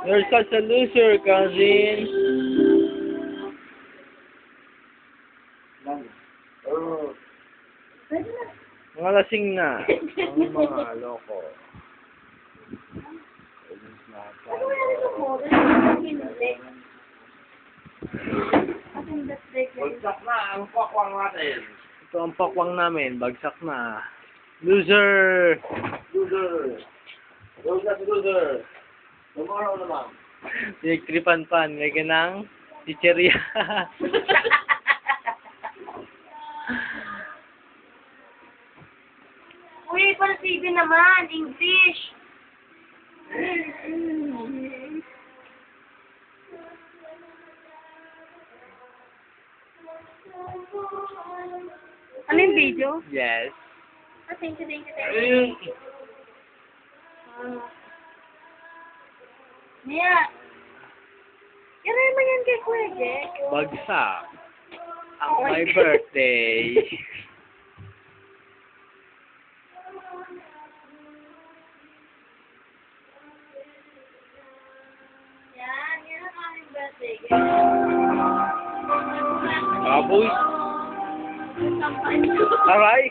You're such a loser, cousin. Mga lasing na. Ang mga loko. Bagsak na ang pakwang natin. Ito ang pakwang namin. Bagsak na. Loser! Loser. Loser. Tomorrow naman. Pinagtripan pa. May ganang chicheria. Uy, para TV naman. English. Ano yung video? Yes. Ah, thank you. Mia. Iray mo yan kay Kuya Jack. Bagsak. Ang my birthday. Yan ang aming birthday. Baboy. Aray!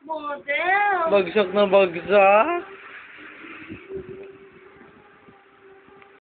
Model. Bagsak na bagsak.